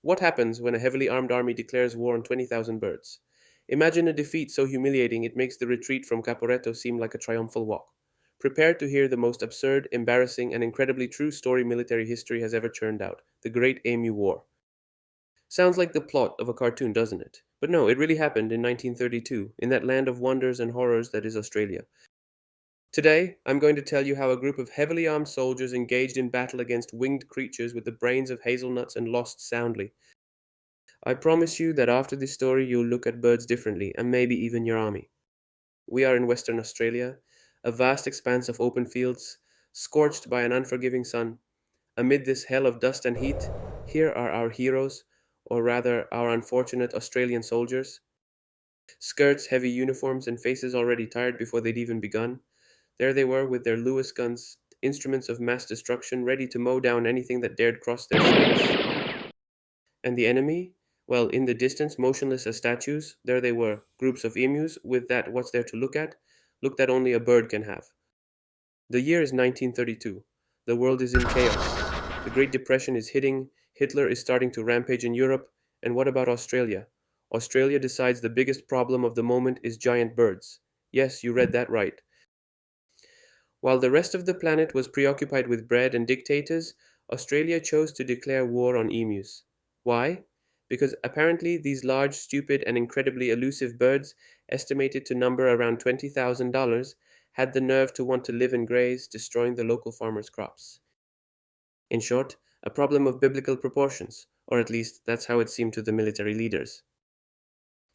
What happens when a heavily armed army declares war on 20,000 birds? Imagine a defeat so humiliating it makes the retreat from Caporetto seem like a triumphal walk. Prepare to hear the most absurd, embarrassing, and incredibly true story military history has ever churned out: the Great Emu War. Sounds like the plot of a cartoon, doesn't it? But no, it really happened in 1932, in that land of wonders and horrors that is Australia. Today, I'm going to tell you how a group of heavily armed soldiers engaged in battle against winged creatures with the brains of hazelnuts and lost soundly. I promise you that after this story, you'll look at birds differently, and maybe even your army. We are in Western Australia, a vast expanse of open fields, scorched by an unforgiving sun. Amid this hell of dust and heat, here are our heroes, or rather, our unfortunate Australian soldiers. Skirts, heavy uniforms, and faces already tired before they'd even begun. There they were with their Lewis guns, instruments of mass destruction, ready to mow down anything that dared cross their sights. And the enemy? Well, in the distance, motionless as statues, there they were, groups of emus with that what's there to look that only a bird can have. The year is 1932. The world is in chaos. The Great Depression is hitting, Hitler is starting to rampage in Europe, and what about Australia? Australia decides the biggest problem of the moment is giant birds. Yes, you read that right. While the rest of the planet was preoccupied with bread and dictators, Australia chose to declare war on emus. Why? Because apparently these large, stupid, and incredibly elusive birds, estimated to number around $20,000, had the nerve to want to live and graze, destroying the local farmers' crops. In short, a problem of biblical proportions, or at least that's how it seemed to the military leaders.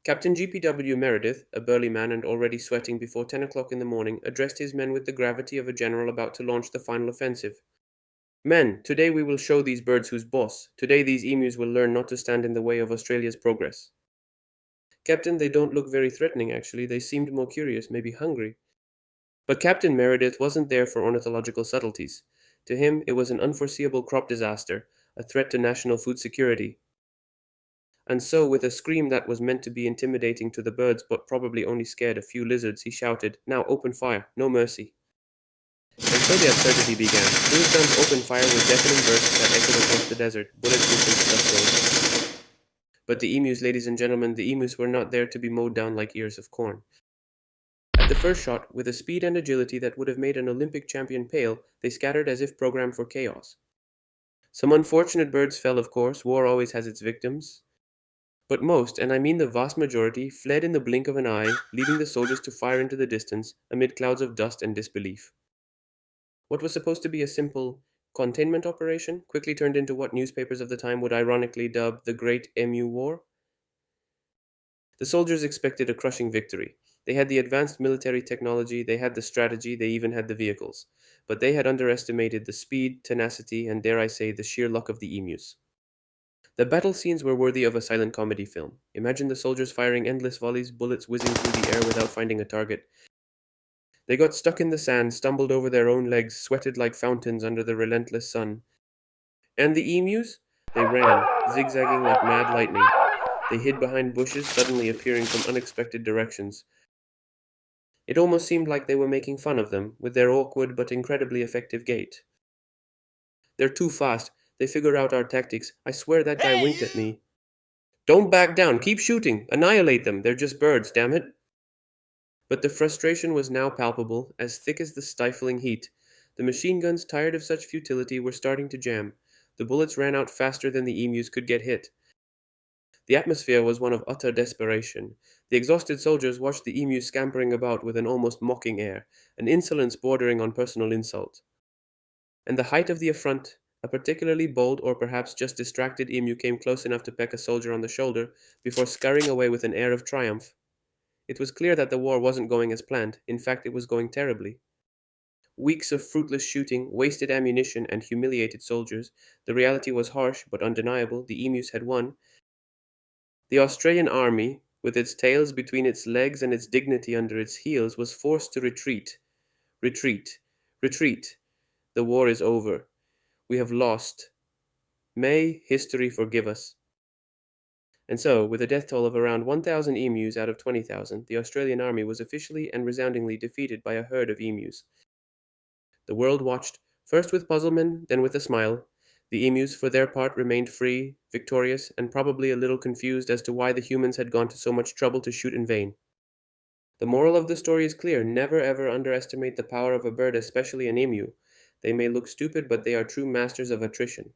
Captain G.P.W. Meredith, a burly man and already sweating before 10 o'clock in the morning, addressed his men with the gravity of a general about to launch the final offensive. Men, today we will show these birds who's boss. Today these emus will learn not to stand in the way of Australia's progress. Captain, they don't look very threatening actually. They seemed more curious, maybe hungry. But Captain Meredith wasn't there for ornithological subtleties. To him, it was an unforeseeable crop disaster, a threat to national food security. And so, with a scream that was meant to be intimidating to the birds but probably only scared a few lizards, he shouted, "Now open fire, no mercy." And so the absurdity began. Those guns opened fire with deafening bursts that echoed across the desert, bullets whistling stuff. But the emus, ladies and gentlemen, the emus were not there to be mowed down like ears of corn. At the first shot, with a speed and agility that would have made an Olympic champion pale, they scattered as if programmed for chaos. Some unfortunate birds fell, of course. War always has its victims. But most, and I mean the vast majority, fled in the blink of an eye, leaving the soldiers to fire into the distance amid clouds of dust and disbelief. What was supposed to be a simple containment operation quickly turned into what newspapers of the time would ironically dub the Great Emu War. The soldiers expected a crushing victory. They had the advanced military technology, they had the strategy, they even had the vehicles. But they had underestimated the speed, tenacity, and dare I say, the sheer luck of the emus. The battle scenes were worthy of a silent comedy film. Imagine the soldiers firing endless volleys, bullets whizzing through the air without finding a target. They got stuck in the sand, stumbled over their own legs, sweated like fountains under the relentless sun. And the emus? They ran, zigzagging like mad lightning. They hid behind bushes, suddenly appearing from unexpected directions. It almost seemed like they were making fun of them, with their awkward but incredibly effective gait. "They're too fast. They figure out our tactics. I swear that guy winked at me." "Don't back down. Keep shooting. Annihilate them. They're just birds, damn it." But the frustration was now palpable, as thick as the stifling heat. The machine guns, tired of such futility, were starting to jam. The bullets ran out faster than the emus could get hit. The atmosphere was one of utter desperation. The exhausted soldiers watched the emus scampering about with an almost mocking air, an insolence bordering on personal insult. And the height of the affront, a particularly bold or perhaps just distracted emu came close enough to peck a soldier on the shoulder before scurrying away with an air of triumph. It was clear that the war wasn't going as planned. In fact, it was going terribly. Weeks of fruitless shooting, wasted ammunition, and humiliated soldiers. The reality was harsh but undeniable. The emus had won. The Australian army, with its tails between its legs and its dignity under its heels, was forced to retreat. Retreat. Retreat. The war is over. We have lost. May history forgive us. And so, with a death toll of around 1,000 emus out of 20,000, the Australian army was officially and resoundingly defeated by a herd of emus. The world watched, first with puzzlement, then with a smile. The emus, for their part, remained free, victorious, and probably a little confused as to why the humans had gone to so much trouble to shoot in vain. The moral of the story is clear: never ever underestimate the power of a bird, especially an emu. They may look stupid, but they are true masters of attrition.